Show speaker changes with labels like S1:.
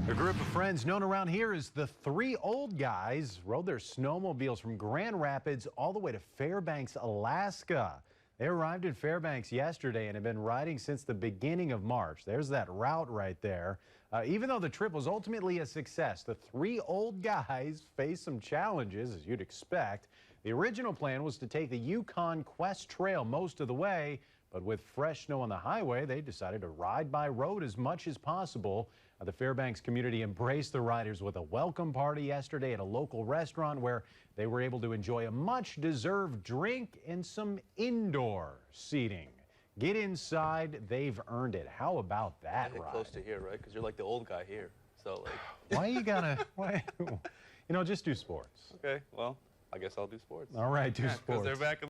S1: A group of friends known around here as the Three Old Guys rode their snowmobiles from Grand Rapids all the way to Fairbanks, Alaska. They arrived in Fairbanks yesterday and have been riding since the beginning of March. There's that route right there. Even though the trip was ultimately a success, the Three Old Guys faced some challenges, as you'd expect. The original plan was to take the Yukon Quest Trail most of the way, but with fresh snow on the highway, they decided to ride by road as much as possible. The Fairbanks community embraced the riders with a welcome party yesterday at a local restaurant where they were able to enjoy a much-deserved drink and some indoor seating. Get inside, they've earned it. How about that ride?
S2: Close to here, right? Because you're like the old guy here. So, like...
S1: Why you gotta... Why, just do sports.
S2: Okay, well, I guess I'll do sports.
S1: All right, do sports.
S2: Because they're back